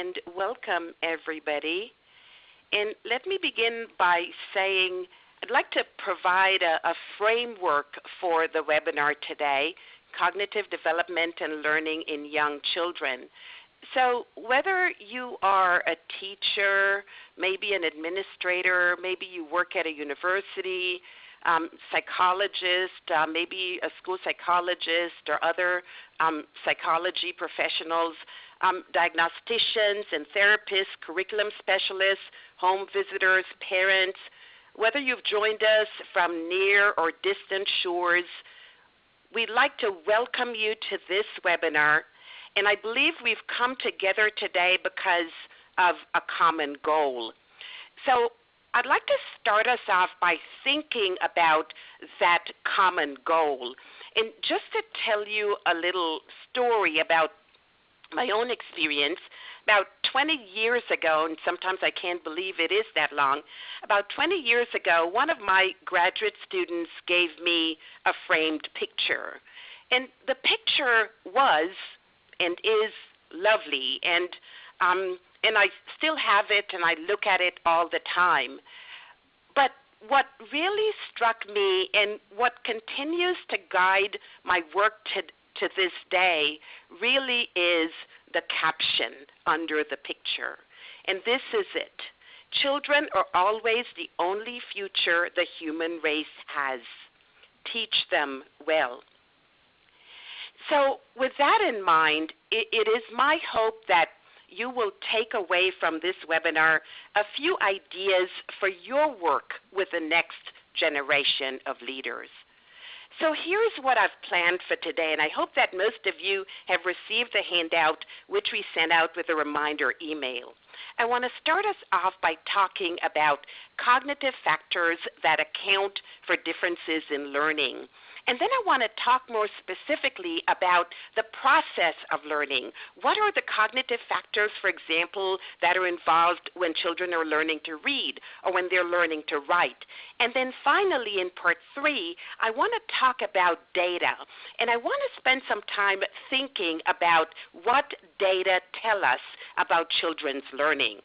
and welcome everybody. And let me begin by saying I'd like to provide a framework for the webinar today, Cognitive Development and Learning in Young Children. So whether you are a teacher, maybe an administrator, maybe you work at a university, psychologist, maybe a school psychologist or other psychology professionals, diagnosticians and therapists, curriculum specialists, home visitors, parents, whether you've joined us from near or distant shores, we'd like to welcome you to this webinar. And I believe we've come together today because of a common goal. So I'd like to start us off by thinking about that common goal. And just to tell you a little story about my own experience, about 20 years ago, and sometimes I can't believe it is that long, about 20 years ago, one of my graduate students gave me a framed picture. And the picture was and is lovely, and I still have it and I look at it all the time. But what really struck me and what continues to guide my work to this day really is the caption under the picture. And this is it. Children are always the only future the human race has. Teach them well. So with that in mind, it is my hope that you will take away from this webinar a few ideas for your work with the next generation of leaders. So here's what I've planned for today, and I hope that most of you have received the handout which we sent out with a reminder email. I want to start us off by talking about cognitive factors that account for differences in learning. And then I want to talk more specifically about the process of learning. What are the cognitive factors, for example, that are involved when children are learning to read or when they're learning to write? And then finally, in part 3, I want to talk about data. And I want to spend some time thinking about what data tell us about children's learning.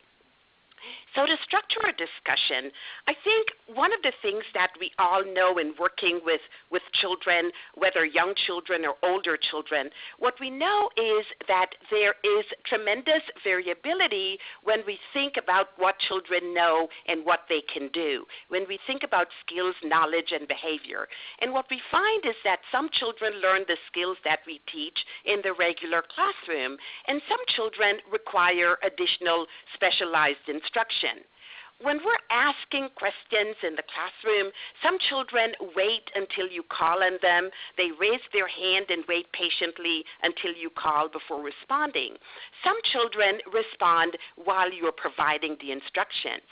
So to structure a discussion, I think one of the things that we all know in working with children, whether young children or older children, what we know is that there is tremendous variability when we think about what children know and what they can do, when we think about skills, knowledge, and behavior. And what we find is that some children learn the skills that we teach in the regular classroom, and some children require additional specialized instruction. When we're asking questions in the classroom, some children wait until you call on them. They raise their hand and wait patiently until you call before responding. Some children respond while you're providing the instructions.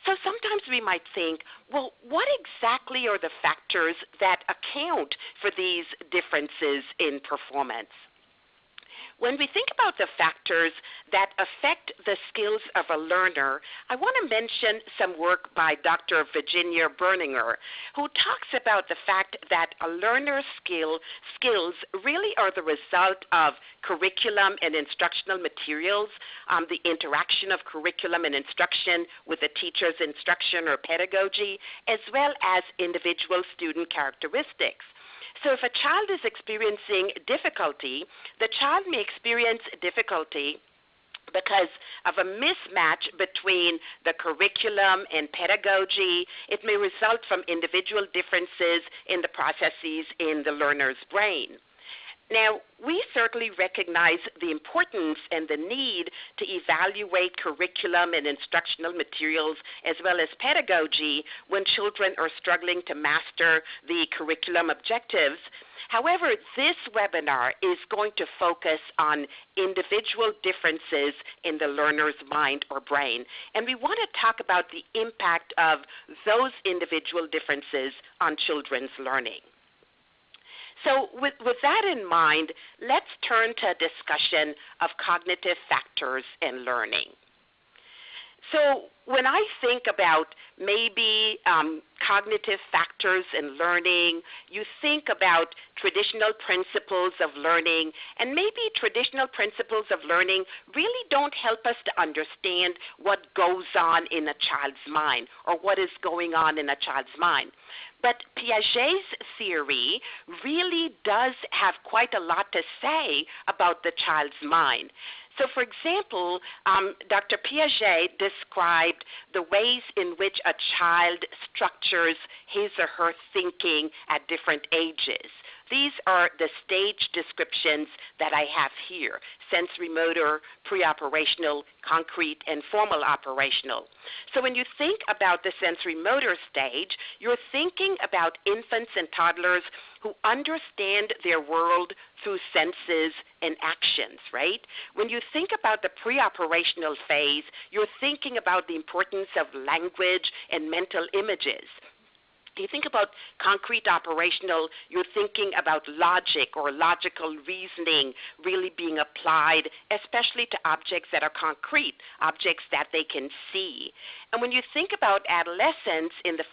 So sometimes we might think, well, what exactly are the factors that account for these differences in performance? When we think about the factors that affect the skills of a learner, I want to mention some work by Dr. Virginia Berninger, who talks about the fact that a learner's skills really are the result of curriculum and instructional materials, the interaction of curriculum and instruction with the teacher's instruction or pedagogy, as well as individual student characteristics. So if a child is experiencing difficulty, the child may experience difficulty because of a mismatch between the curriculum and pedagogy. It may result from individual differences in the processes in the learner's brain. Now, we certainly recognize the importance and the need to evaluate curriculum and instructional materials as well as pedagogy when children are struggling to master the curriculum objectives. However, this webinar is going to focus on individual differences in the learner's mind or brain. And we want to talk about the impact of those individual differences on children's learning. So with that in mind, let's turn to a discussion of cognitive factors in learning. So when I think about maybe cognitive factors in learning. You think about traditional principles of learning, and maybe traditional principles of learning really don't help us to understand what goes on in a child's mind or what is going on in a child's mind. But Piaget's theory really does have quite a lot to say about the child's mind. So, for example, Dr. Piaget described the ways in which a child structures his or her thinking at different ages. These are the stage descriptions that I have here: sensory motor, pre-operational, concrete, and formal operational. So when you think about the sensory motor stage, you're thinking about infants and toddlers who understand their world through senses and actions, right? When you think about the pre-operational phase, you're thinking about the importance of language and mental images. You think about concrete operational, you're thinking about logic or logical reasoning really being applied, especially to objects that are concrete, objects that they can see. And when you think about adolescence in the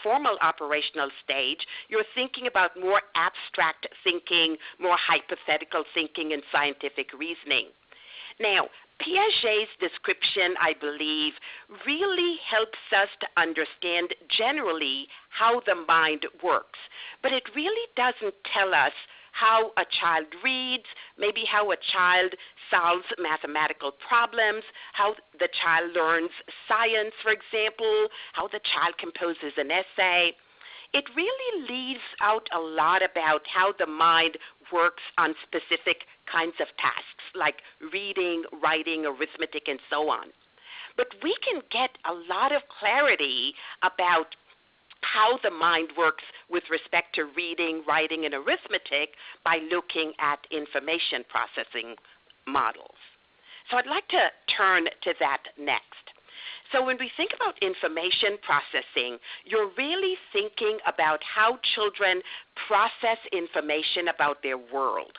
formal operational stage, you're thinking about more abstract thinking, more hypothetical thinking, and scientific reasoning. Now, Piaget's description, I believe, really helps us to understand generally how the mind works. But it really doesn't tell us how a child reads, maybe how a child solves mathematical problems, how the child learns science, for example, how the child composes an essay. It really leaves out a lot about how the mind works on specific kinds of tasks like reading, writing, arithmetic, and so on. But we can get a lot of clarity about how the mind works with respect to reading, writing, and arithmetic by looking at information processing models. So I'd like to turn to that next. So when we think about information processing, you're really thinking about how children process information about their world.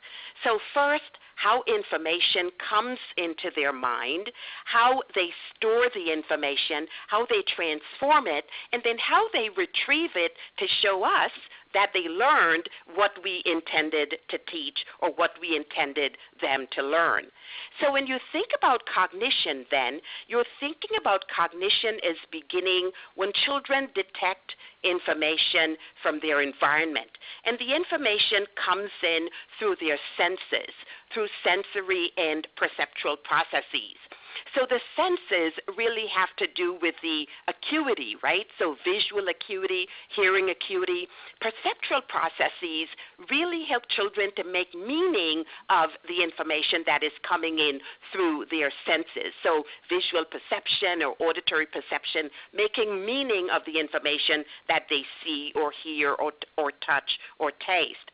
So first, how information comes into their mind, how they store the information, how they transform it, and then how they retrieve it to show us that they learned what we intended to teach or what we intended them to learn. So when you think about cognition then, you're thinking about cognition as beginning when children detect information from their environment. And the information comes in through their senses, through sensory and perceptual processes. So the senses really have to do with the acuity, right? So visual acuity, hearing acuity. Perceptual processes really help children to make meaning of the information that is coming in through their senses. So visual perception or auditory perception, making meaning of the information that they see or hear or touch or taste.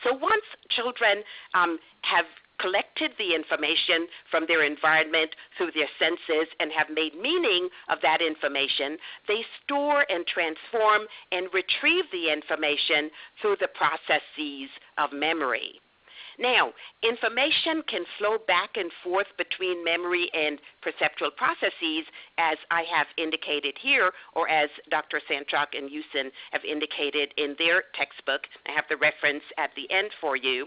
So once children have collected the information from their environment through their senses and have made meaning of that information, they store and transform and retrieve the information through the processes of memory. Now, information can flow back and forth between memory and perceptual processes, as I have indicated here, or as Dr. Santrock and Usen have indicated in their textbook. I have the reference at the end for you.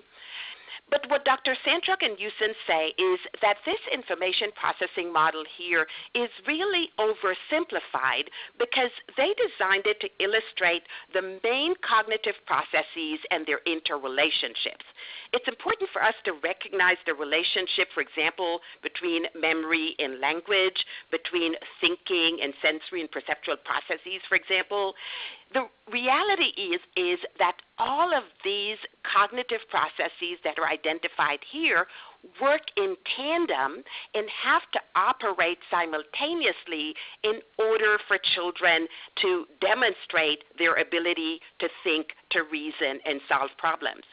But what Dr. Santrock and Usen say is that this information processing model here is really oversimplified because they designed it to illustrate the main cognitive processes and their interrelationships. It's important for us to recognize the relationship, for example, between memory and language, between thinking and sensory and perceptual processes, for example. The reality is that all of these cognitive processes that are identified here work in tandem and have to operate simultaneously in order for children to demonstrate their ability to think, to reason, and solve problems.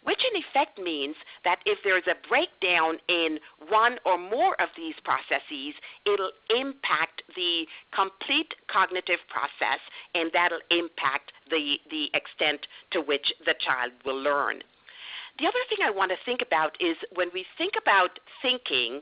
Which in effect means that if there's a breakdown in one or more of these processes, it'll impact the complete cognitive process, and that'll impact the extent to which the child will learn. The other thing I want to think about is when we think about thinking,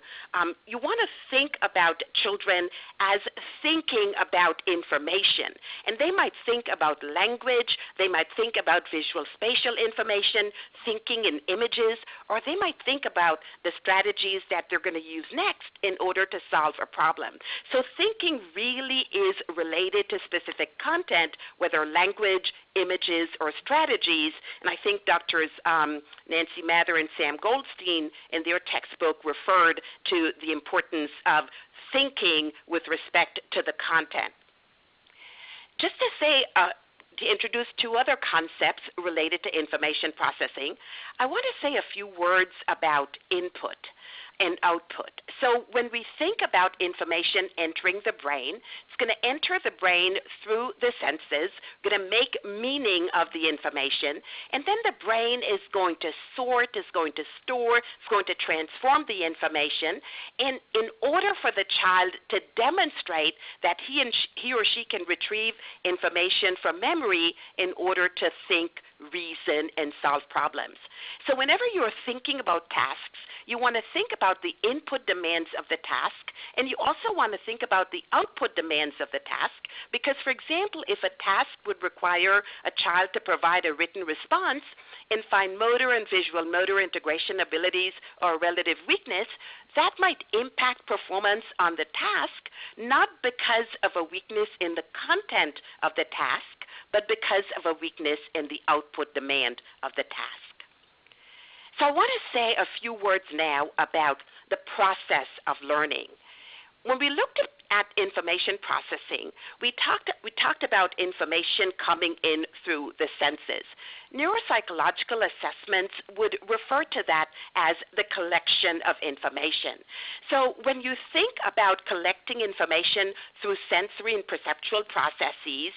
you want to think about children as thinking about information. And they might think about language, they might think about visual spatial information, thinking in images, or they might think about the strategies that they're going to use next in order to solve a problem. So thinking really is related to specific content, whether language, images, or strategies. And I think Drs. Nancy Mather and Sam Goldstein in their textbook referred to the importance of thinking with respect to the content. Just to say, to introduce two other concepts related to information processing, I want to say a few words about input and output. So when we think about information entering the brain, it's going to enter the brain through the senses, going to make meaning of the information, and then the brain is going to sort, is going to store, it's going to transform the information. And in order for the child to demonstrate that he or she can retrieve information from memory in order to think, reason, and solve problems. So whenever you're thinking about tasks, you want to think about the input demands of the task, and you also want to think about the output demands of the task, because, for example, if a task would require a child to provide a written response in fine motor and visual motor integration abilities or relative weakness, that might impact performance on the task, not because of a weakness in the content of the task, but because of a weakness in the output demand of the task. So I want to say a few words now about the process of learning. When we looked at information processing, we talked about information coming in through the senses. Neuropsychological assessments would refer to that as the collection of information. So when you think about collecting information through sensory and perceptual processes,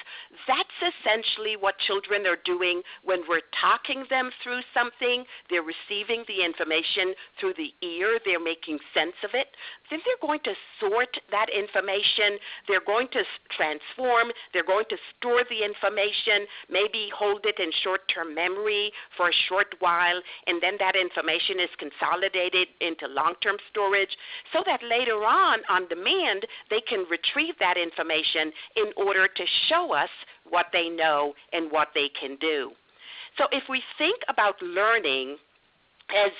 that's essentially what children are doing when we're talking them through something. They're receiving the information through the ear. They're making sense of it. Then they're going to sort that information. They're going to transform. They're going to store the information, maybe hold it in short-term memory for a short while, and then that information is consolidated into long-term storage so that later on demand, they can retrieve that information in order to show us what they know and what they can do. So if we think about learning as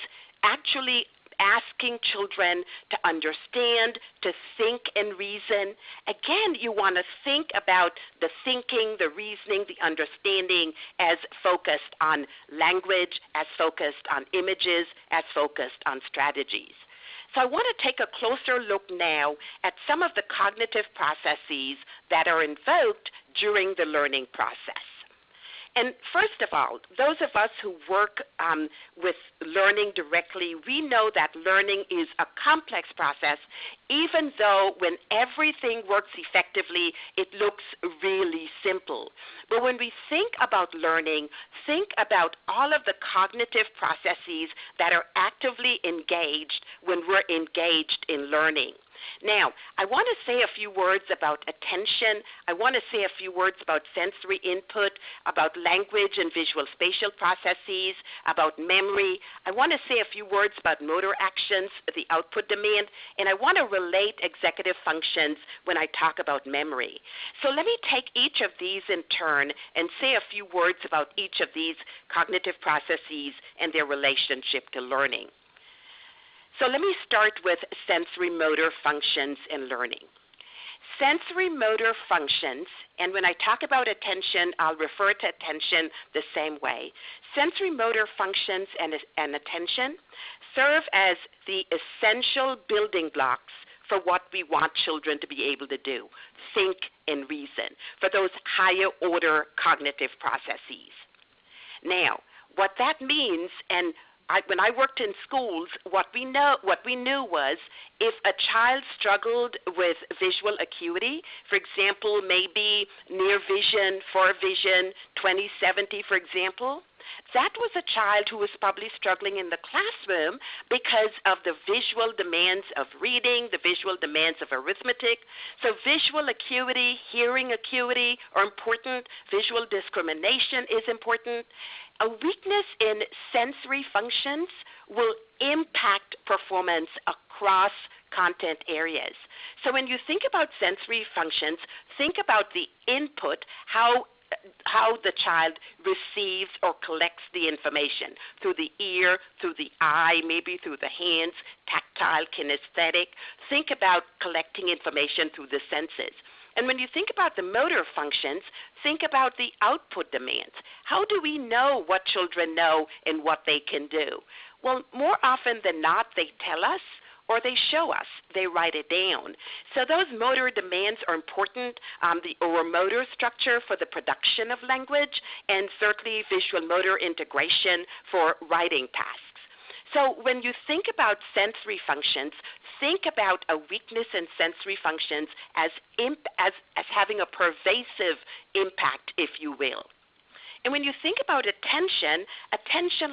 actually asking children to understand, to think and reason, again, you want to think about the thinking, the reasoning, the understanding as focused on language, as focused on images, as focused on strategies. So I want to take a closer look now at some of the cognitive processes that are invoked during the learning process. And first of all, those of us who work with learning directly, we know that learning is a complex process, even though when everything works effectively, it looks really simple. But when we think about learning, think about all of the cognitive processes that are actively engaged when we're engaged in learning. Now, I want to say a few words about attention. I want to say a few words about sensory input, about language and visual spatial processes, about memory. I want to say a few words about motor actions, the output demand, and I want to relate executive functions when I talk about memory. So let me take each of these in turn and say a few words about each of these cognitive processes and their relationship to learning. So let me start with sensory motor functions in learning. Sensory motor functions, and when I talk about attention, I'll refer to attention the same way. Sensory motor functions and attention serve as the essential building blocks for what we want children to be able to do, think and reason, for those higher order cognitive processes. Now, what that means, and when I worked in schools, what we knew was if a child struggled with visual acuity, for example, maybe near vision, far vision, 20/70, for example, that was a child who was probably struggling in the classroom because of the visual demands of reading, the visual demands of arithmetic. So visual acuity, hearing acuity are important. Visual discrimination is important. a weakness in sensory functions will impact performance across content areas. So when you think about sensory functions, think about the input, how the child receives or collects the information through the ear, through the eye, maybe through the hands, tactile, kinesthetic. Think about collecting information through the senses. And when you think about the motor functions, think about the output demands. How do we know what children know and what they can do? Well, more often than not, they tell us or they show us. They write it down. So those motor demands are important, or motor structure for the production of language, and certainly visual motor integration for writing tasks. So when you think about sensory functions, think about a weakness in sensory functions as having a pervasive impact, if you will. And when you think about attention,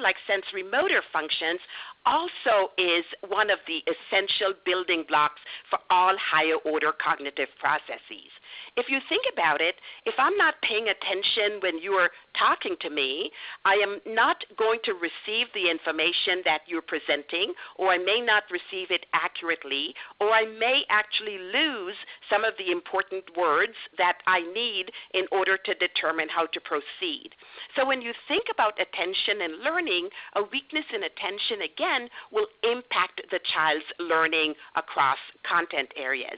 like sensory motor functions, also is one of the essential building blocks for all higher order cognitive processes. If you think about it, if I'm not paying attention when you are talking to me, I am not going to receive the information that you're presenting, or I may not receive it accurately, or I may actually lose some of the important words that I need in order to determine how to proceed. So when you think about attention and learning, a weakness in attention, again, will impact the child's learning across content areas.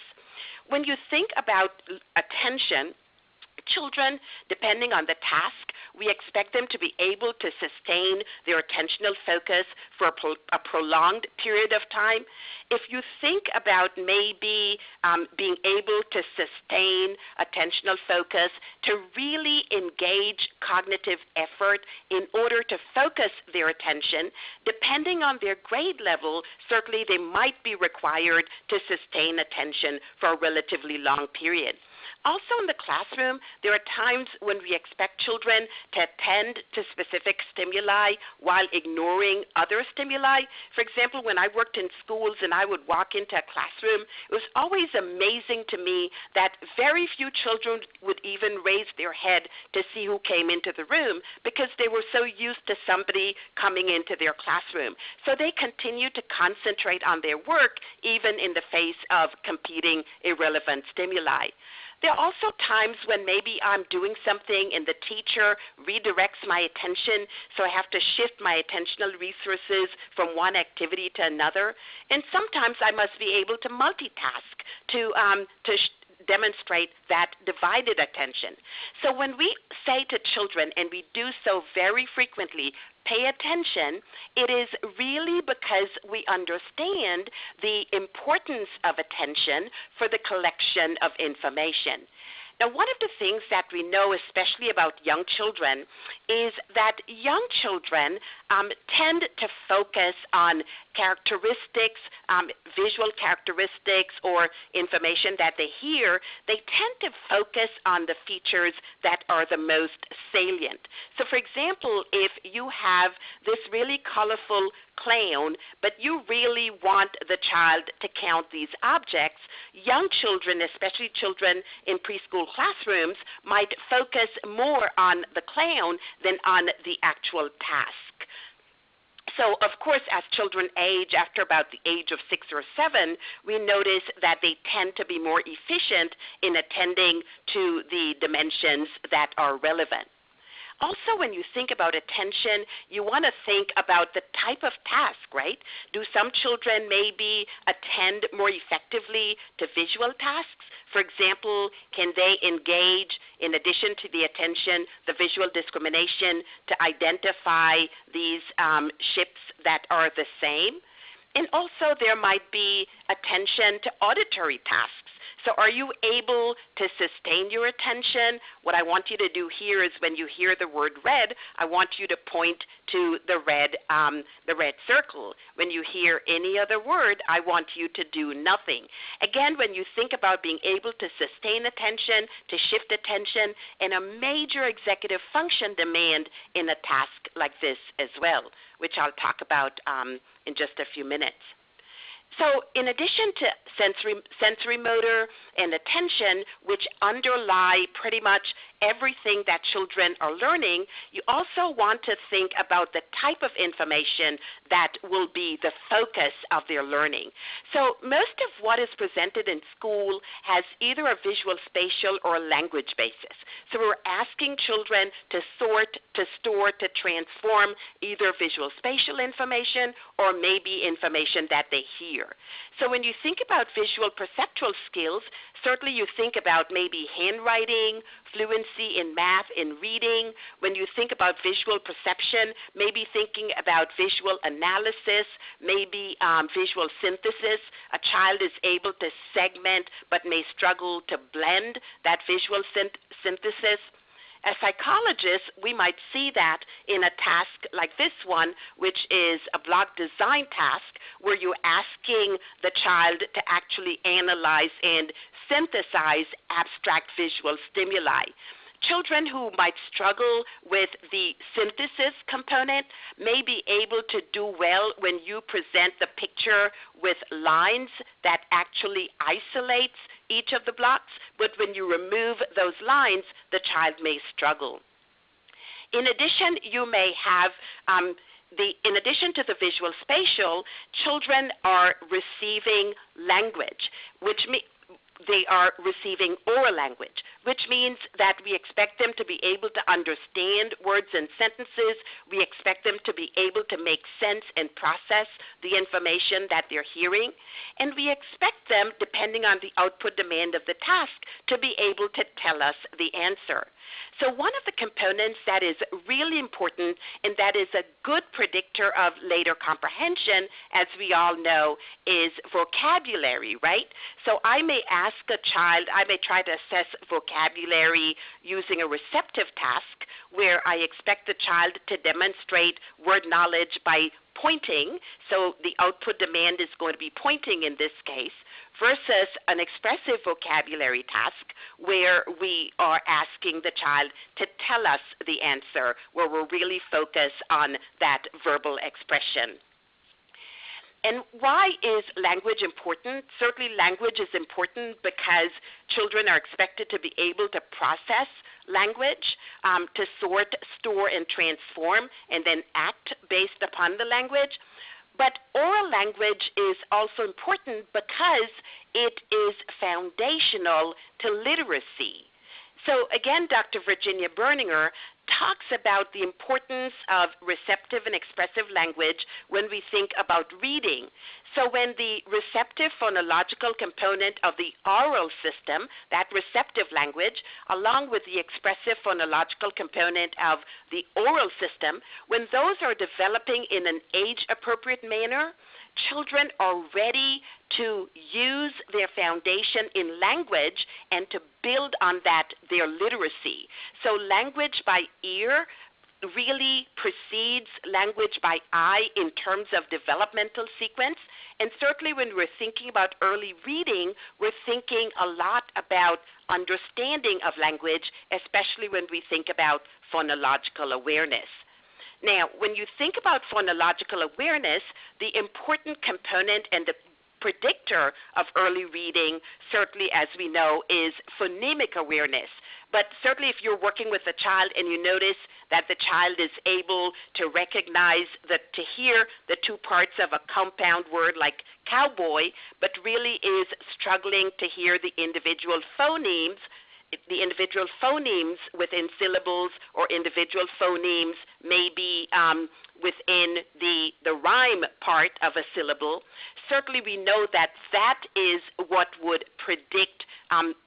When you think about attention, children, depending on the task, we expect them to be able to sustain their attentional focus for a prolonged period of time. If you think about maybe being able to sustain attentional focus, to really engage cognitive effort in order to focus their attention, depending on their grade level, certainly they might be required to sustain attention for a relatively long period. Also in the classroom, there are times when we expect children to attend to specific stimuli while ignoring other stimuli. For example, when I worked in schools and I would walk into a classroom, it was always amazing to me that very few children would even raise their head to see who came into the room because they were so used to somebody coming into their classroom. So they continued to concentrate on their work even in the face of competing irrelevant stimuli. There are also times when maybe I'm doing something and the teacher redirects my attention, so I have to shift my attentional resources from one activity to another. And sometimes I must be able to multitask to demonstrate that divided attention. So when we say to children, and we do so very frequently, pay attention, it is really because we understand the importance of attention for the collection of information. Now, one of the things that we know, especially about young children, is that young children tend to focus on characteristics, visual characteristics, or information that they hear. They tend to focus on the features that are the most salient. So, for example, if you have this really colorful clown, but you really want the child to count these objects, young children, especially children in preschool classrooms, might focus more on the clown than on the actual task. So, of course, as children age, after about the age of 6 or 7, we notice that they tend to be more efficient in attending to the dimensions that are relevant. Also, when you think about attention, you want to think about the type of task, right? Do some children maybe attend more effectively to visual tasks? For example, can they engage, in addition to the attention, the visual discrimination to identify these ships that are the same? And also there might be attention to auditory tasks. So are you able to sustain your attention? What I want you to do here is when you hear the word red, I want you to point to the red circle. When you hear any other word, I want you to do nothing. Again, when you think about being able to sustain attention, to shift attention, and a major executive function demand in a task like this as well, which I'll talk about in just a few minutes. So in addition to sensory motor and attention, which underlie pretty much everything that children are learning, you also want to think about the type of information that will be the focus of their learning. So most of what is presented in school has either a visual, spatial, or a language basis. So we're asking children to sort, to store, to transform either visual, spatial information or maybe information that they hear. So when you think about visual perceptual skills, certainly you think about maybe handwriting, fluency in math, in reading. When you think about visual perception, maybe thinking about visual analysis, maybe visual synthesis. A child is able to segment but may struggle to blend that visual synthesis. As psychologists, we might see that in a task like this one, which is a block design task, where you're asking the child to actually analyze and synthesize abstract visual stimuli. Children who might struggle with the synthesis component may be able to do well when you present the picture with lines that actually isolates each of the blocks, but when you remove those lines, the child may struggle. In addition, you may have in addition to the visual spatial, children are receiving language, which means they are receiving oral language, which means that we expect them to be able to understand words and sentences. We expect them to be able to make sense and process the information that they're hearing. And we expect them, depending on the output demand of the task, to be able to tell us the answer. So one of the components that is really important and that is a good predictor of later comprehension, as we all know, is vocabulary, right? So I may ask a child, I may try to assess vocabulary using a receptive task where I expect the child to demonstrate word knowledge by pointing, so the output demand is going to be pointing in this case, versus an expressive vocabulary task where we are asking the child to tell us the answer, where we're really focused on that verbal expression. And why is language important? Certainly language is important because children are expected to be able to process language, to sort, store, and transform, and then act based upon the language. But oral language is also important because it is foundational to literacy. So again, Dr. Virginia Berninger talks about the importance of receptive and expressive language when we think about reading. So when the receptive phonological component of the oral system, that receptive language, along with the expressive phonological component of the oral system, when those are developing in an age-appropriate manner, children are ready to use their foundation in language and to build on that, their literacy. So language by ear really precedes language by eye in terms of developmental sequence. And certainly when we're thinking about early reading, we're thinking a lot about understanding of language, especially when we think about phonological awareness. Now, when you think about phonological awareness, the important component and the predictor of early reading, certainly as we know, is phonemic awareness. But certainly if you're working with a child and you notice that the child is able to recognize, to hear the two parts of a compound word like cowboy, but really is struggling to hear the individual phonemes within syllables or individual phonemes maybe within the rhyme part of a syllable, certainly we know that that is what would predict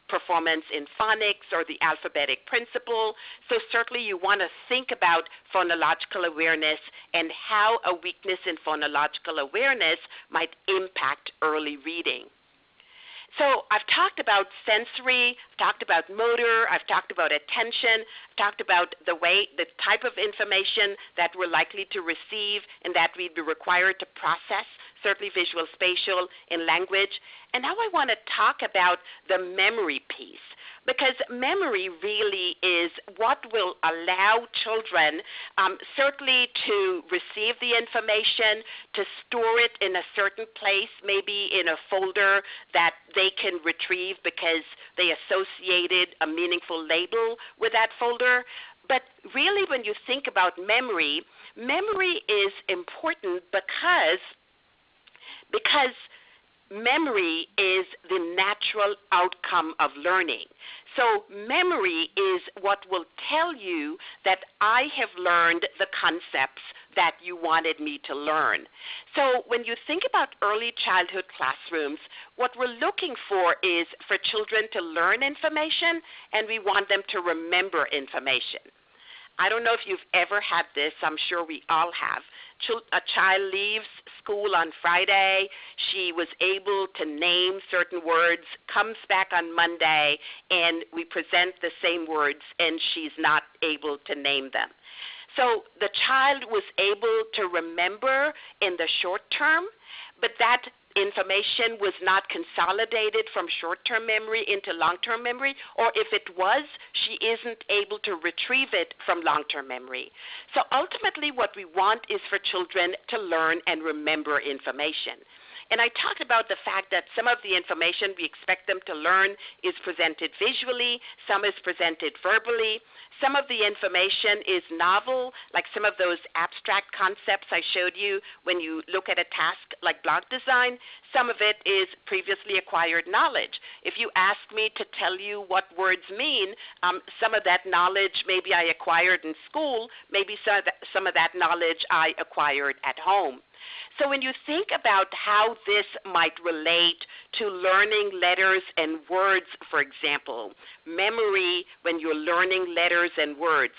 performance in phonics or the alphabetic principle. So certainly you want to think about phonological awareness and how a weakness in phonological awareness might impact early reading. So I've talked about sensory, I've talked about motor, I've talked about attention, I've talked about the type of information that we're likely to receive and that we'd be required to process, certainly visual, spatial, in language. And now I want to talk about the memory piece. because memory really is what will allow children certainly to receive the information, to store it in a certain place, maybe in a folder that they can retrieve because they associated a meaningful label with that folder. But really, when you think about memory, memory is important because memory is the natural outcome of learning. So memory is what will tell you that I have learned the concepts that you wanted me to learn. So when you think about early childhood classrooms, what we're looking for is for children to learn information, and we want them to remember information. I don't know if you've ever had this. I'm sure we all have. A child leaves school on Friday. She was able to name certain words, comes back on Monday, and we present the same words, and she's not able to name them. So the child was able to remember in the short term, but that information was not consolidated from short-term memory into long-term memory, or if it was, she isn't able to retrieve it from long-term memory. So ultimately what we want is for children to learn and remember information. And I talked about the fact that some of the information we expect them to learn is presented visually, some is presented verbally. Some of the information is novel, like some of those abstract concepts I showed you when you look at a task like block design. Some of it is previously acquired knowledge. If you ask me to tell you what words mean, some of that knowledge maybe I acquired in school, maybe some of that knowledge I acquired at home. So when you think about how this might relate to learning letters and words, for example, memory when you're learning letters and words,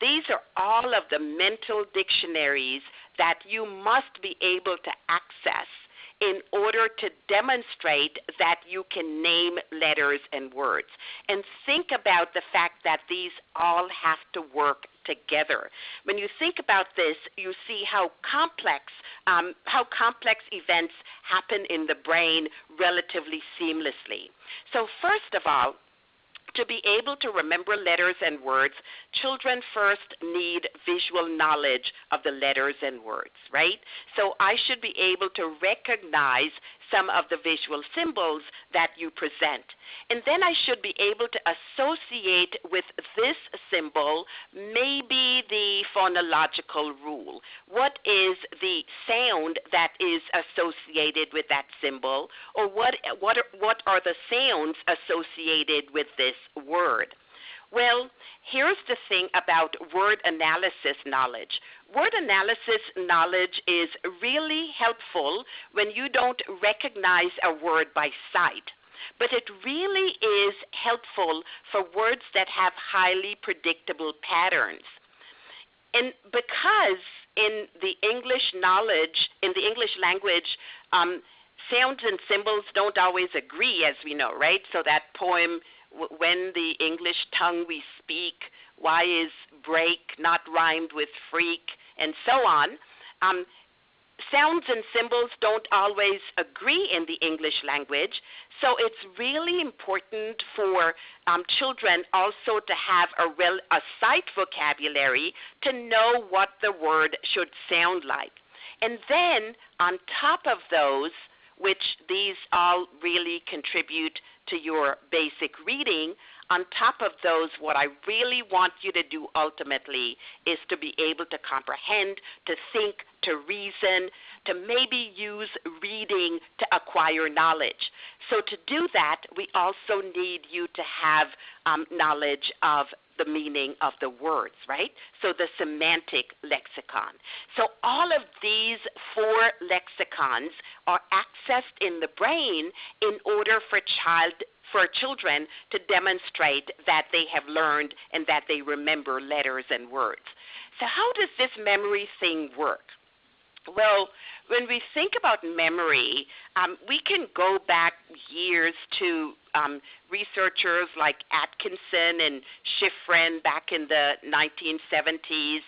these are all of the mental dictionaries that you must be able to access in order to demonstrate that you can name letters and words. And think about the fact that these all have to work together. When you think about this, you see how complex events happen in the brain relatively seamlessly. So first of all, to be able to remember letters and words, children first need visual knowledge of the letters and words, right? So I should be able to recognize some of the visual symbols that you present. And then I should be able to associate with this symbol maybe the phonological rule. What is the sound that is associated with that symbol, or what are the sounds associated with this word? Well, here's the thing about word analysis knowledge. Word analysis knowledge is really helpful when you don't recognize a word by sight. But it really is helpful for words that have highly predictable patterns. And because in the English language, sounds and symbols don't always agree, as we know, right? So that poem, when the English tongue we speak, why is break not rhymed with freak, and so on. Sounds and symbols don't always agree in the English language, so it's really important for children also to have a sight vocabulary to know what the word should sound like. And then on top of those, which these all really contribute to your basic reading, on top of those, what I really want you to do ultimately is to be able to comprehend, to think, to reason, to maybe use reading to acquire knowledge. So to do that, we also need you to have knowledge of the meaning of the words, right? So the semantic lexicon. So all of these 4 lexicons are accessed in the brain in order for children to demonstrate that they have learned and that they remember letters and words. So how does this memory thing work? Well, when we think about memory, we can go back years to researchers like Atkinson and Shiffrin back in the 1970s.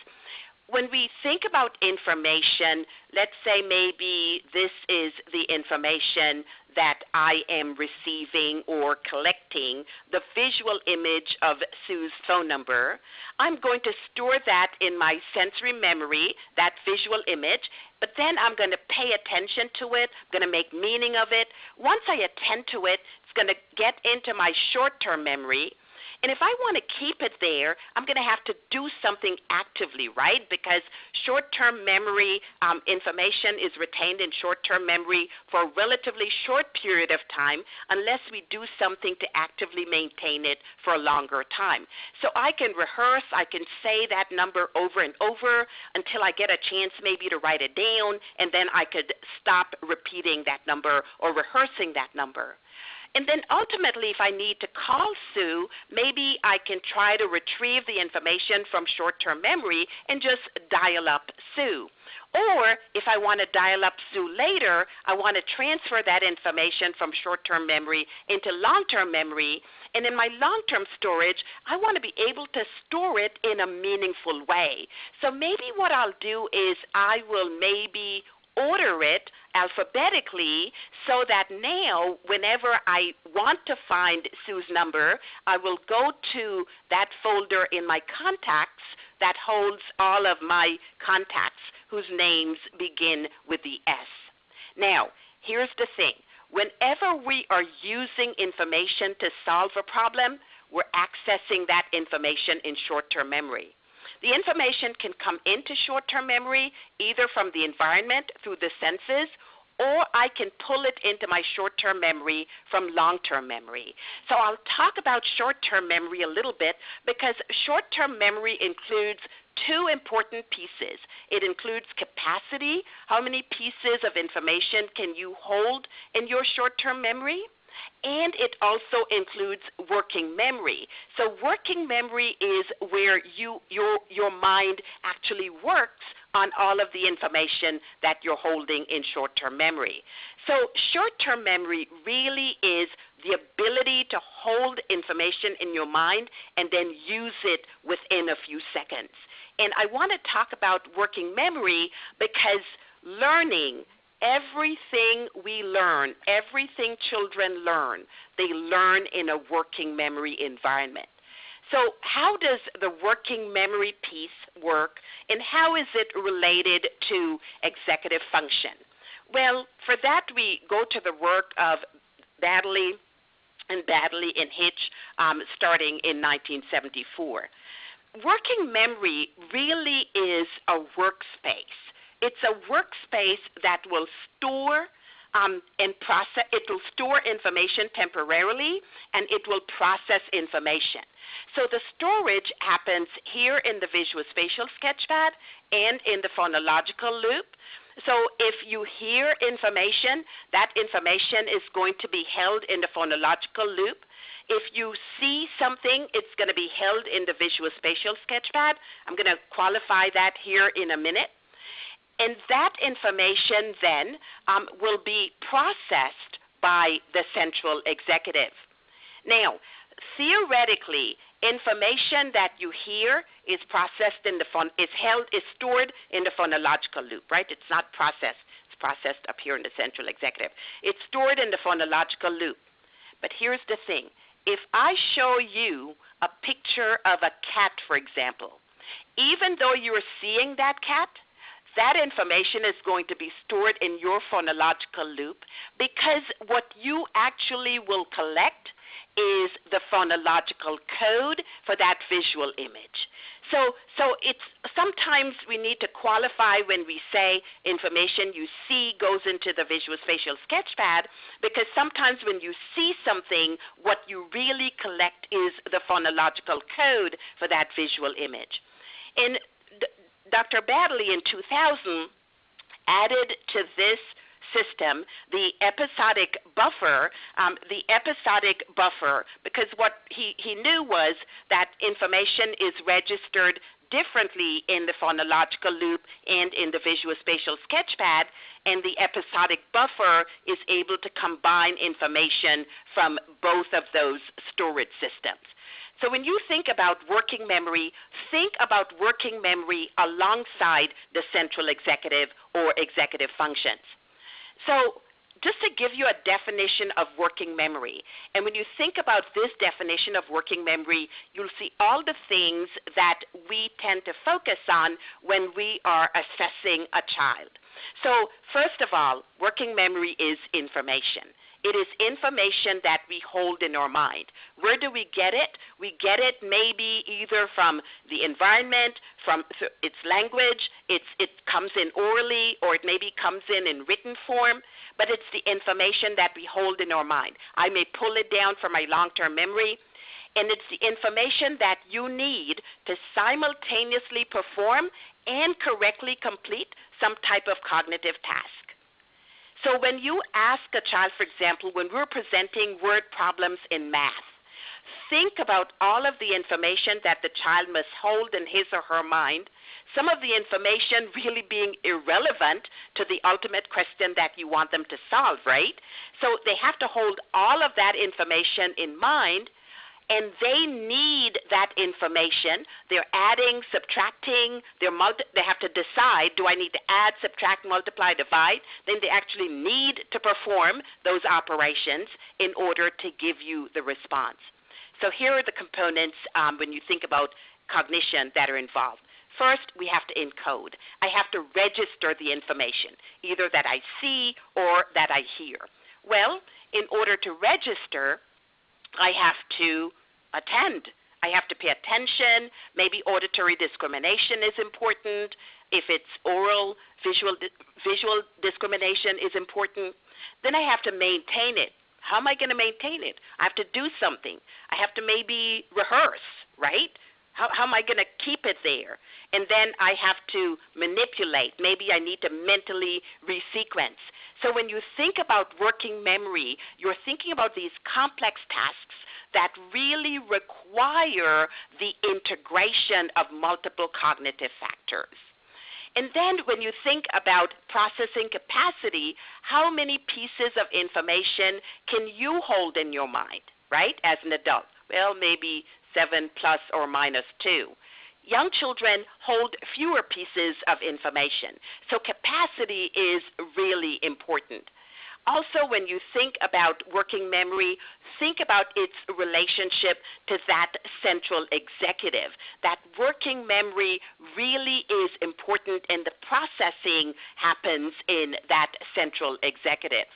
when we think about information, let's say maybe this is the information that I am receiving or collecting, the visual image of Sue's phone number. I'm going to store that in my sensory memory, that visual image, but then I'm going to pay attention to it, I'm going to make meaning of it. Once I attend to it, it's going to get into my short-term memory. And if I want to keep it there, I'm going to have to do something actively, right? Because short-term memory information is retained in short-term memory for a relatively short period of time unless we do something to actively maintain it for a longer time. So I can rehearse, I can say that number over and over until I get a chance maybe to write it down, and then I could stop repeating that number or rehearsing that number. And then ultimately, if I need to call Sue, maybe I can try to retrieve the information from short-term memory and just dial up Sue. Or if I want to dial up Sue later, I want to transfer that information from short-term memory into long-term memory. And in my long-term storage, I want to be able to store it in a meaningful way. So maybe what I'll do is I will maybe order it alphabetically so that now whenever I want to find Sue's number, I will go to that folder in my contacts that holds all of my contacts whose names begin with the S. Now, here's the thing. Whenever we are using information to solve a problem, we're accessing that information in short-term memory. The information can come into short-term memory either from the environment through the senses, or I can pull it into my short-term memory from long-term memory. So I'll talk about short-term memory a little bit because short-term memory includes two important pieces. It includes capacity, how many pieces of information can you hold in your short-term memory? And it also includes working memory. So working memory is where your mind actually works on all of the information that you're holding in short-term memory. So short-term memory really is the ability to hold information in your mind and then use it within a few seconds. And I want to talk about working memory because learning, everything we learn, everything children learn, they learn in a working memory environment. So how does the working memory piece work, and how is it related to executive function? Well, for that we go to the work of Baddeley and Hitch starting in 1974. Working memory really is a workspace. It's a workspace that will store and process. It will store information temporarily, and it will process information. So the storage happens here in the Visual-Spatial Sketchpad and in the phonological loop. So if you hear information, that information is going to be held in the phonological loop. If you see something, it's going to be held in the Visual-Spatial Sketchpad. I'm going to qualify that here in a minute. And that information then will be processed by the central executive. Now, theoretically, information that you hear is processed in the is stored in the phonological loop, right? It's not processed. It's processed up here in the central executive. It's stored in the phonological loop. But here's the thing. If I show you a picture of a cat, for example, even though you're seeing that cat, that information is going to be stored in your phonological loop because what you actually will collect is the phonological code for that visual image. So it's sometimes we need to qualify when we say information you see goes into the Visual-Spatial Sketchpad, because sometimes when you see something, what you really collect is the phonological code for that visual image. And Dr. Baddeley in 2000 added to this system the episodic buffer, because what he knew was that information is registered differently in the phonological loop and in the Visual-Spatial Sketchpad, and the episodic buffer is able to combine information from both of those storage systems. So when you think about working memory, think about working memory alongside the central executive or executive functions. So just to give you a definition of working memory, and when you think about this definition of working memory, you'll see all the things that we tend to focus on when we are assessing a child. So first of all, working memory is information. It is information that we hold in our mind. Where do we get it? We get it maybe either from the environment, from its language, it comes in orally, or it maybe comes in written form, but it's the information that we hold in our mind. I may pull it down from my long-term memory, and it's the information that you need to simultaneously perform and correctly complete some type of cognitive task. So when you ask a child, for example, when we're presenting word problems in math, think about all of the information that the child must hold in his or her mind, some of the information really being irrelevant to the ultimate question that you want them to solve, right? So they have to hold all of that information in mind, and they need that information. They're adding, subtracting, they have to decide, do I need to add, subtract, multiply, divide? Then they actually need to perform those operations in order to give you the response. So here are the components when you think about cognition that are involved. First, we have to encode. I have to register the information, either that I see or that I hear. Well, in order to register, I have to attend. I have to pay attention. Maybe auditory discrimination is important. If it's oral, visual discrimination is important. Then I have to maintain it. How am I going to maintain it? I have to do something. I have to maybe rehearse, right? How am I going to keep it there? And then I have to manipulate. Maybe I need to mentally resequence. So when you think about working memory, you're thinking about these complex tasks that really require the integration of multiple cognitive factors. And then when you think about processing capacity, how many pieces of information can you hold in your mind, right, as an adult? Well, maybe 7 plus or minus 2. Young children hold fewer pieces of information, so capacity is really important. Also, when you think about working memory, think about its relationship to that central executive. That working memory really is important, and the processing happens in that central executive.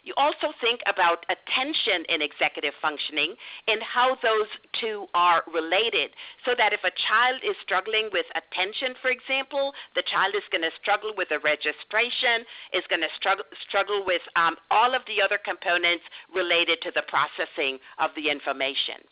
You also think about attention in executive functioning and how those two are related, so that if a child is struggling with attention, for example, the child is going to struggle with the registration, is going to struggle with all of the other components related to the processing of the information.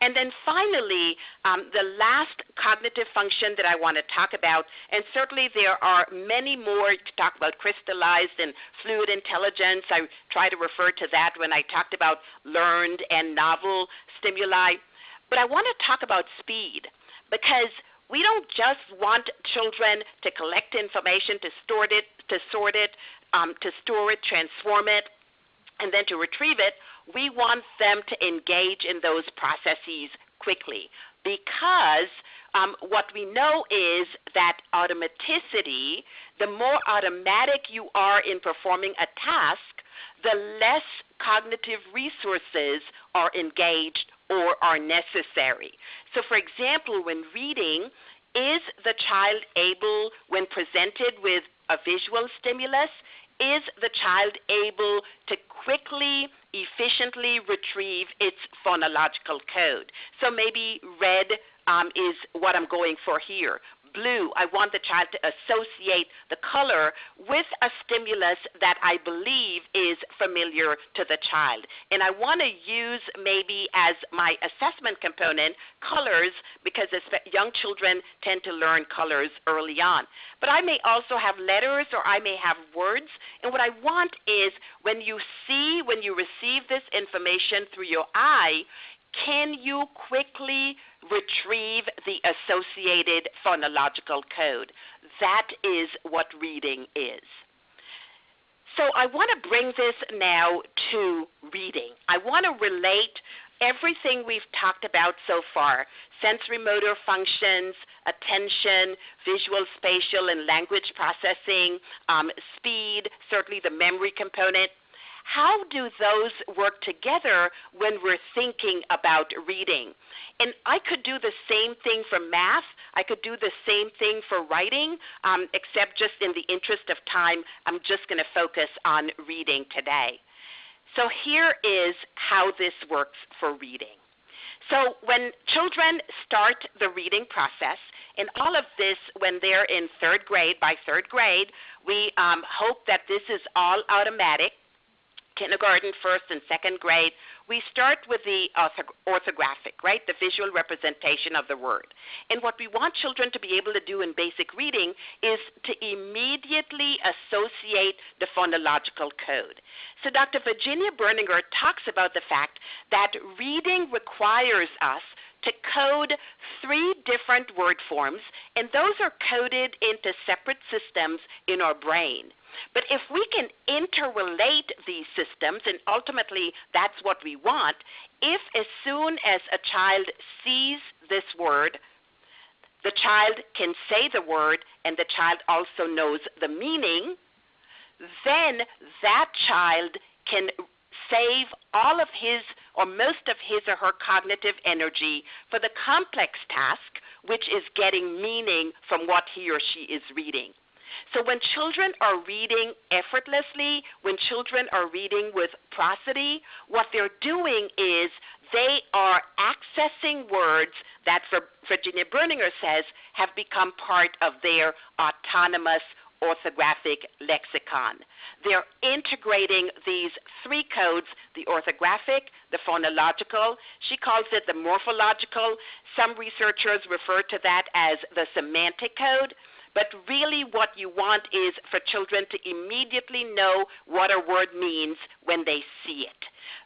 And then finally, the last cognitive function that I want to talk about, and certainly there are many more to talk about, crystallized and fluid intelligence. I try to refer to that when I talked about learned and novel stimuli. But I want to talk about speed, because we don't just want children to collect information, to store it, transform it, and then to retrieve it. We want them to engage in those processes quickly, because what we know is that automaticity, the more automatic you are in performing a task, the less cognitive resources are engaged or are necessary. So for example, when reading, is the child able, when presented with a visual stimulus, is the child able to quickly, efficiently retrieve its phonological code? So maybe red is what I'm going for here. Blue, I want the child to associate the color with a stimulus that I believe is familiar to the child. And I want to use maybe as my assessment component colors, because young children tend to learn colors early on. But I may also have letters, or I may have words. And what I want is when you receive this information through your eye, can you quickly retrieve the associated phonological code? That is what reading is. So I want to bring this now to reading. I want to relate everything we've talked about so far, sensory motor functions, attention, visual, spatial, and language processing, speed, certainly the memory component. How do those work together when we're thinking about reading? And I could do the same thing for math. I could do the same thing for writing, except just in the interest of time, I'm just going to focus on reading today. So here is how this works for reading. So when children start the reading process, and all of this when they're in third grade, by third grade, we hope that this is all automatic. Kindergarten, first and second grade, we start with the orthographic, right, the visual representation of the word. And what we want children to be able to do in basic reading is to immediately associate the phonological code. So Dr. Virginia Berninger talks about the fact that reading requires us to code 3 different word forms, and those are coded into separate systems in our brain. But if we can interrelate these systems, and ultimately that's what we want, if as soon as a child sees this word, the child can say the word and the child also knows the meaning, then that child can save all of his or most of his or her cognitive energy for the complex task, which is getting meaning from what he or she is reading. So when children are reading effortlessly, when children are reading with prosody, what they're doing is they are accessing words that Virginia Berninger says have become part of their autonomous orthographic lexicon. They're integrating these 3 codes, the orthographic, the phonological. She calls it the morphological. Some researchers refer to that as the semantic code. But really what you want is for children to immediately know what a word means when they see it.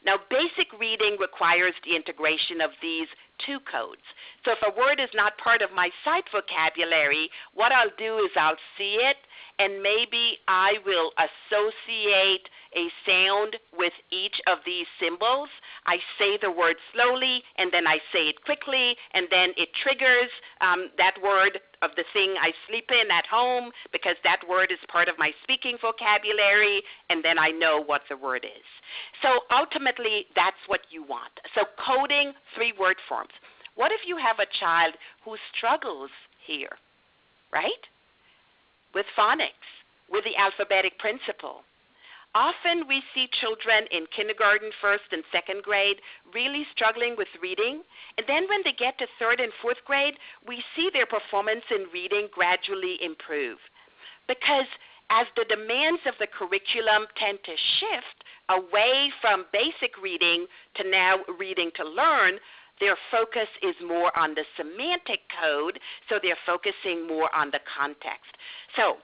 Now, basic reading requires the integration of these 2 codes. So if a word is not part of my sight vocabulary, what I'll do is I'll see it, and maybe I will associate a sound with each of these symbols. I say the word slowly, and then I say it quickly, and then it triggers that word of the thing I sleep in at home, because that word is part of my speaking vocabulary, and then I know what the word is. So ultimately, that's what you want. So coding 3 word forms. What if you have a child who struggles here, right? With phonics, with the alphabetic principle. Often we see children in kindergarten, first and second grade really struggling with reading, and then when they get to third and fourth grade, we see their performance in reading gradually improve. Because as the demands of the curriculum tend to shift away from basic reading to now reading to learn, their focus is more on the semantic code, so they're focusing more on the context. So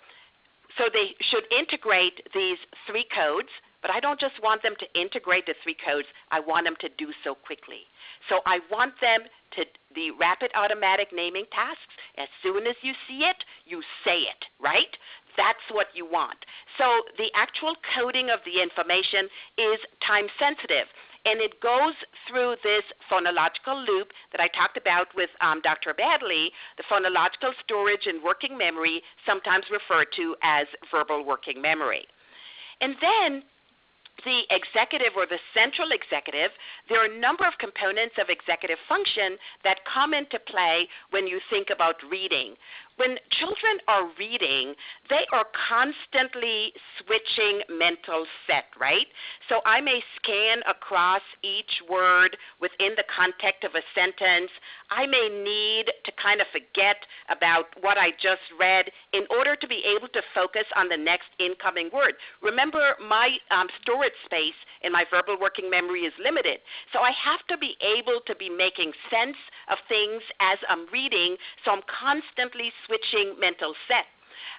they should integrate these 3 codes, but I don't just want them to integrate the 3 codes, I want them to do so quickly. So I want them to the rapid automatic naming tasks. As soon as you see it, you say it, right? That's what you want. So the actual coding of the information is time sensitive. And it goes through this phonological loop that I talked about with Dr. Badley, the phonological storage and working memory, sometimes referred to as verbal working memory. And then the executive or the central executive, there are a number of components of executive function that come into play when you think about reading. When children are reading, they are constantly switching mental set, right? So I may scan across each word within the context of a sentence. I may need to kind of forget about what I just read in order to be able to focus on the next incoming word. Remember, my storage space in my verbal working memory is limited. So I have to be able to be making sense of things as I'm reading, so I'm constantly switching mental set.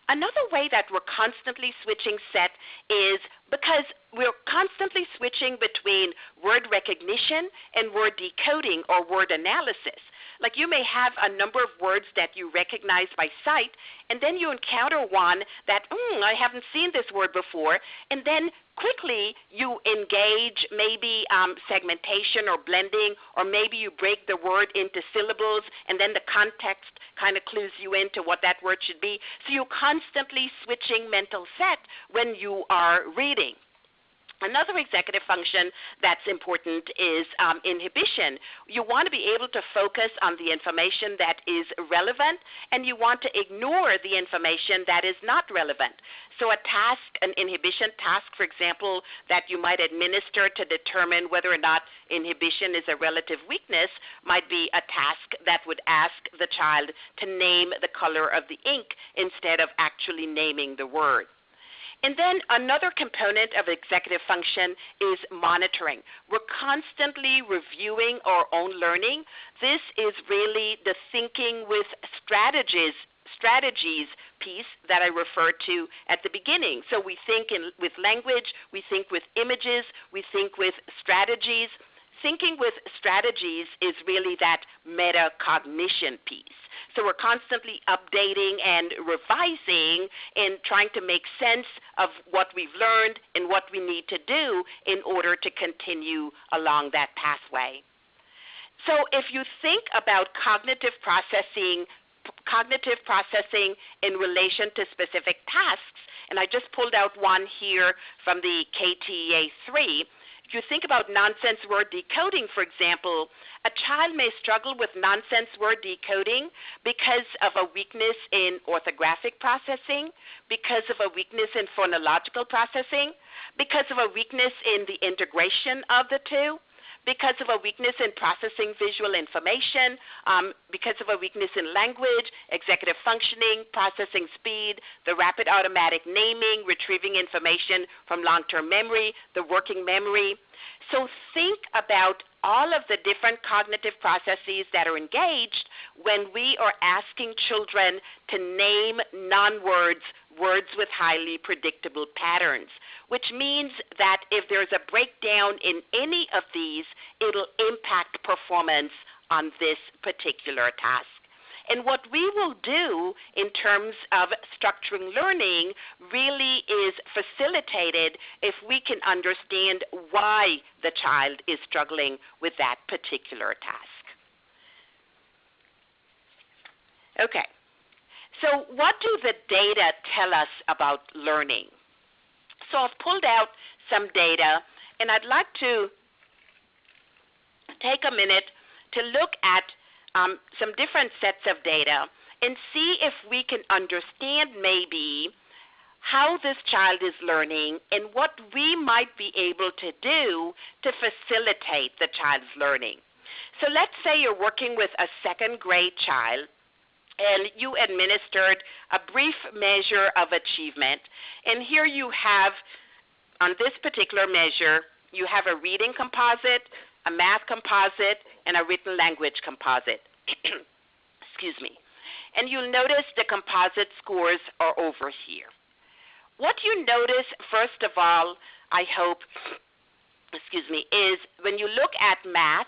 Another way that we're constantly switching set is because we're constantly switching between word recognition and word decoding or word analysis. Like you may have a number of words that you recognize by sight, and then you encounter one that, I haven't seen this word before, and then quickly you engage maybe segmentation or blending, or maybe you break the word into syllables, and then the context kind of clues you into what that word should be. So you're constantly switching mental set when you are reading. Another executive function that's important is inhibition. You want to be able to focus on the information that is relevant, and you want to ignore the information that is not relevant. So a task, an inhibition task, for example, that you might administer to determine whether or not inhibition is a relative weakness might be a task that would ask the child to name the color of the ink instead of actually naming the word. And then another component of executive function is monitoring. We're constantly reviewing our own learning. This is really the thinking with strategies piece that I referred to at the beginning. So we think with language, we think with images, we think with strategies. Thinking with strategies is really that metacognition piece. So we're constantly updating and revising and trying to make sense of what we've learned and what we need to do in order to continue along that pathway. So if you think about cognitive processing in relation to specific tasks, and I just pulled out one here from the KTA-3, if you think about nonsense word decoding, for example, a child may struggle with nonsense word decoding because of a weakness in orthographic processing, because of a weakness in phonological processing, because of a weakness in the integration of the two, because of a weakness in processing visual information, because of a weakness in language, executive functioning, processing speed, the rapid automatic naming, retrieving information from long-term memory, the working memory. So think about all of the different cognitive processes that are engaged when we are asking children to name non-words, words with highly predictable patterns, which means that if there's a breakdown in any of these, it'll impact performance on this particular task. And what we will do in terms of structuring learning really is facilitated if we can understand why the child is struggling with that particular task. Okay, so what do the data tell us about learning? So I've pulled out some data, and I'd like to take a minute to look at some different sets of data and see if we can understand maybe how this child is learning and what we might be able to do to facilitate the child's learning. So let's say you're working with a second grade child and you administered a brief measure of achievement. And here you have, on this particular measure, you have a reading composite, a math composite, and a written language composite. Excuse me. And you'll notice the composite scores are over here. What you notice, first of all, I hope, is when you look at math,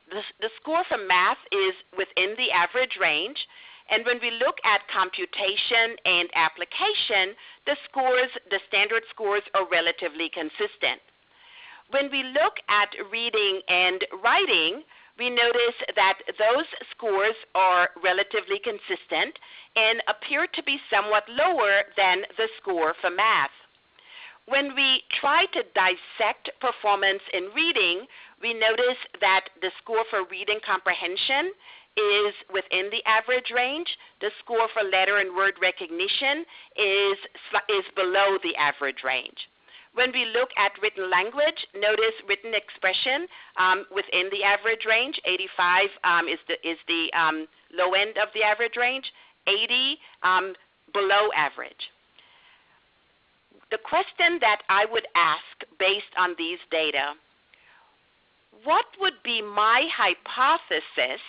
the score for math is within the average range. And when we look at computation and application, the standard scores are relatively consistent. When we look at reading and writing, we notice that those scores are relatively consistent and appear to be somewhat lower than the score for math. When we try to dissect performance in reading, we notice that the score for reading comprehension is within the average range. The score for letter and word recognition is below the average range. When we look at written language, notice written expression within the average range. 85 is the low end of the average range. 80 below average. The question that I would ask based on these data, what would be my hypothesis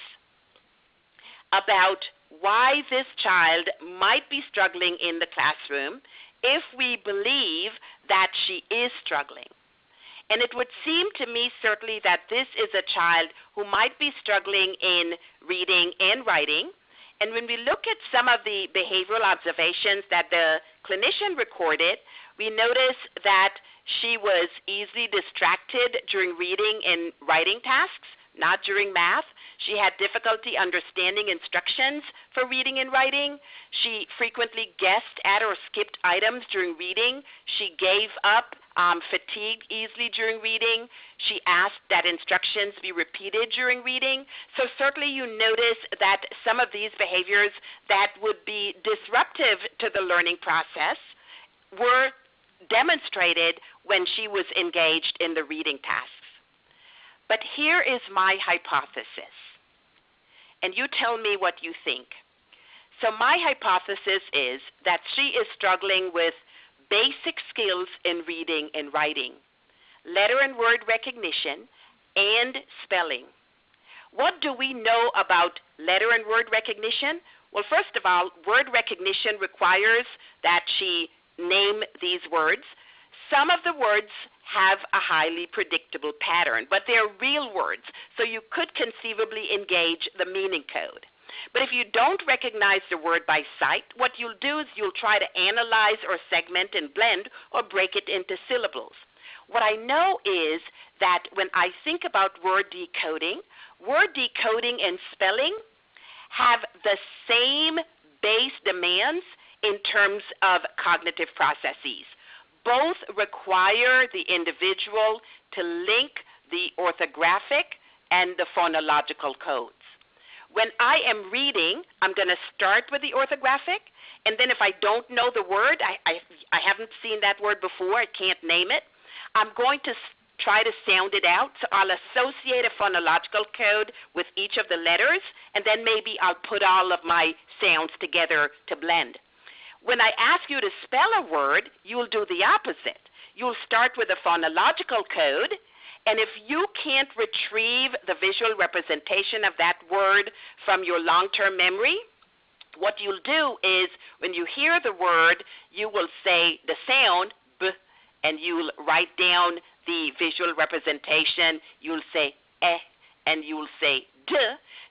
about why this child might be struggling in the classroom if we believe that she is struggling. And it would seem to me certainly that this is a child who might be struggling in reading and writing. And when we look at some of the behavioral observations that the clinician recorded, we notice that she was easily distracted during reading and writing tasks, not during math. She had difficulty understanding instructions for reading and writing. She frequently guessed at or skipped items during reading. She gave up, fatigued easily during reading. She asked that instructions be repeated during reading. So certainly you notice that some of these behaviors that would be disruptive to the learning process were demonstrated when she was engaged in the reading tasks. But here is my hypothesis, and you tell me what you think. So my hypothesis is that she is struggling with basic skills in reading and writing, letter and word recognition, and spelling. What do we know about letter and word recognition? Well, first of all, word recognition requires that she name these words. Some of the words have a highly predictable pattern, but they're real words, so you could conceivably engage the meaning code. But if you don't recognize the word by sight, what you'll do is you'll try to analyze or segment and blend or break it into syllables. What I know is that when I think about word decoding and spelling have the same base demands in terms of cognitive processes. Both require the individual to link the orthographic and the phonological codes. When I am reading, I'm going to start with the orthographic, and then if I don't know the word, I haven't seen that word before, I can't name it, I'm going to try to sound it out. So I'll associate a phonological code with each of the letters, and then maybe I'll put all of my sounds together to blend. When I ask you to spell a word, you'll do the opposite. You'll start with a phonological code, and if you can't retrieve the visual representation of that word from your long-term memory, what you'll do is when you hear the word, you will say the sound, b, and you'll write down the visual representation. You'll say eh, and you'll say d.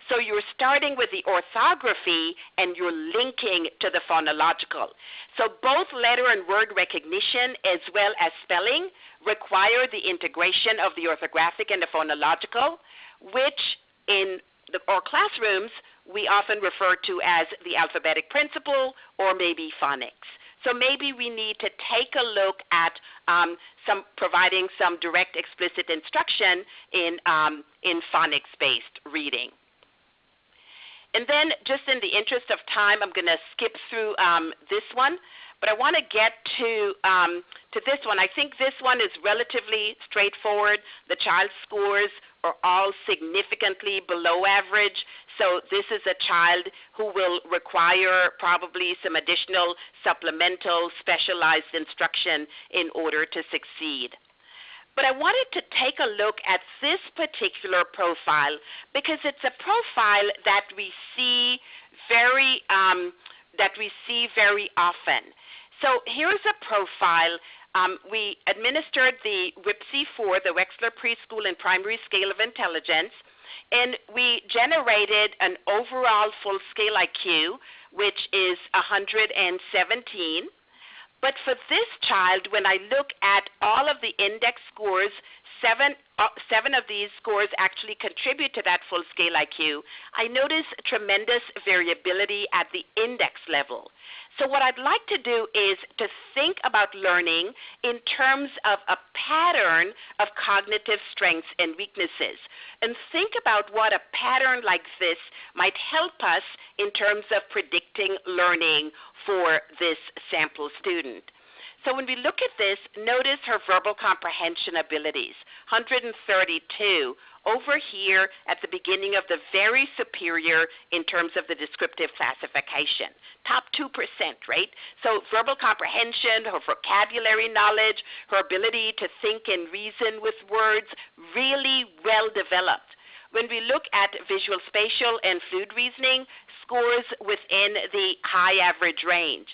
So you're starting with the orthography and you're linking to the phonological. So both letter and word recognition as well as spelling require the integration of the orthographic and the phonological, which in our classrooms we often refer to as the alphabetic principle or maybe phonics. So maybe we need to take a look at providing some direct explicit instruction in phonics-based reading. And then just in the interest of time, I'm going to skip through this one, but I want to get to this one. I think this one is relatively straightforward. The child's scores are all significantly below average, so this is a child who will require probably some additional supplemental specialized instruction in order to succeed. But I wanted to take a look at this particular profile because it's a profile that we see very often. So here's a profile. We administered the WIPSI-4, the Wechsler Preschool and Primary Scale of Intelligence, and we generated an overall full-scale IQ, which is 117. But for this child, when I look at all of the index scores, seven of these scores actually contribute to that full-scale IQ. I notice tremendous variability at the index level. So what I'd like to do is to think about learning in terms of a pattern of cognitive strengths and weaknesses, and think about what a pattern like this might help us in terms of predicting learning for this sample student. So when we look at this, notice her verbal comprehension abilities, 132, over here at the beginning of the very superior in terms of the descriptive classification, top 2%, right? So verbal comprehension, her vocabulary knowledge, her ability to think and reason with words, really well developed. When we look at visual, spatial, and fluid reasoning, scores within the high average range.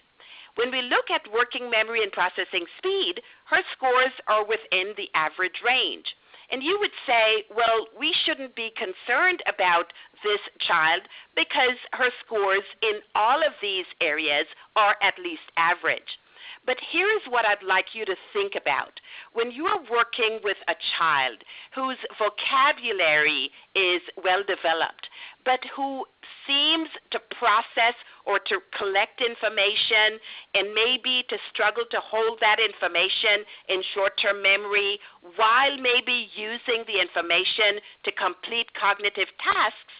When we look at working memory and processing speed, her scores are within the average range. And you would say, well, we shouldn't be concerned about this child because her scores in all of these areas are at least average. But here's what I'd like you to think about. When you are working with a child whose vocabulary is well developed, but who seems to process or to collect information and maybe to struggle to hold that information in short-term memory while maybe using the information to complete cognitive tasks,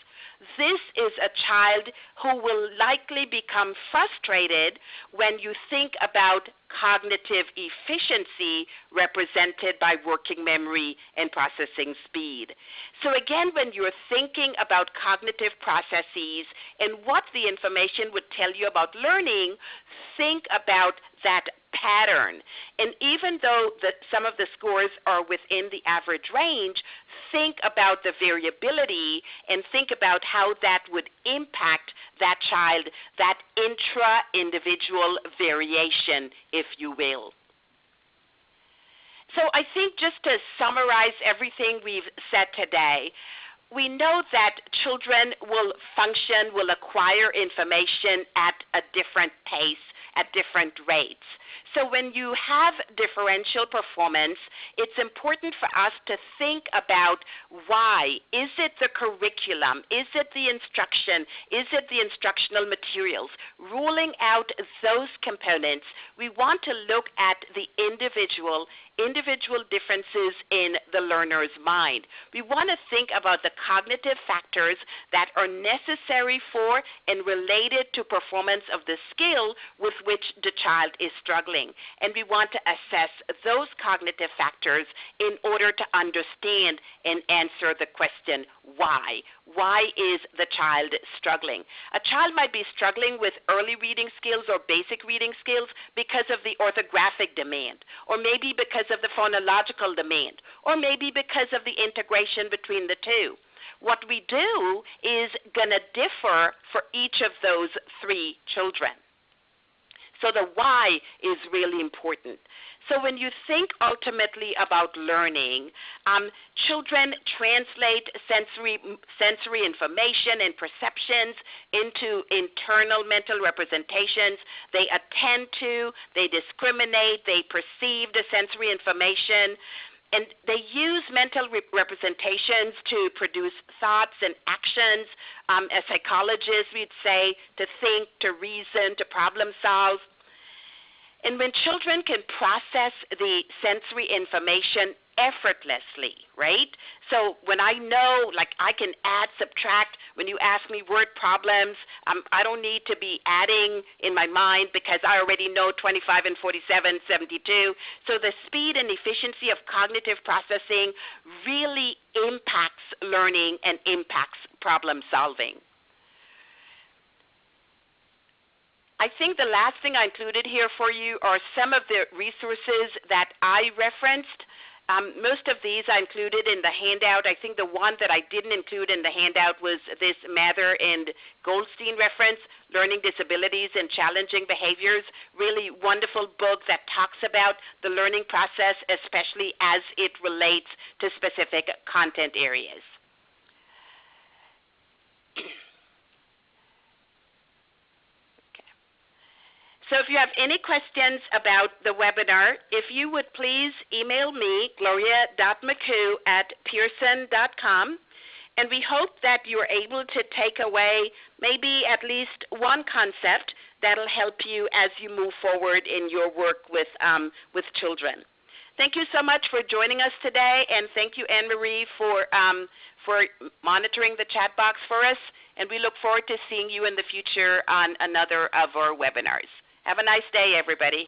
this is a child who will likely become frustrated when you think about cognitive efficiency represented by working memory and processing speed. So again, when you're thinking about cognitive processes and what the information would tell you about learning, think about that pattern. And even though some of the scores are within the average range, think about the variability and think about how that would impact that child, that intra-individual variation, if you will. So I think just to summarize everything we've said today, we know that children will function, will acquire information at a different pace, at different rates. So when you have differential performance, it's important for us to think about why. Is it the curriculum? Is it the instruction? Is it the instructional materials? Ruling out those components, we want to look at the individual differences in the learner's mind. We want to think about the cognitive factors that are necessary for and related to performance of the skill with which the child is struggling. And we want to assess those cognitive factors in order to understand and answer the question, why? Why is the child struggling? A child might be struggling with early reading skills or basic reading skills because of the orthographic demand, or maybe because of the phonological demand, or maybe because of the integration between the two. What we do is going to differ for each of those three children. So the why is really important. So when you think ultimately about learning, children translate sensory information and perceptions into internal mental representations. They attend to, they discriminate, they perceive the sensory information, and they use mental representations to produce thoughts and actions. As psychologists, we'd say to think, to reason, to problem solve. And when children can process the sensory information effortlessly, right? So when I know, like I can add, subtract, when you ask me word problems, I don't need to be adding in my mind because I already know 25 and 47, 72. So the speed and efficiency of cognitive processing really impacts learning and impacts problem solving. I think the last thing I included here for you are some of the resources that I referenced. Most of these I included in the handout. I think the one that I didn't include in the handout was this Mather and Goldstein reference, Learning Disabilities and Challenging Behaviors. Really wonderful book that talks about the learning process, especially as it relates to specific content areas. So if you have any questions about the webinar, if you would please email me, gloria.maccow@pearson.com, and we hope that you're able to take away maybe at least one concept that will help you as you move forward in your work with children. Thank you so much for joining us today, and thank you, Anne-Marie, for monitoring the chat box for us, and we look forward to seeing you in the future on another of our webinars. Have a nice day, everybody.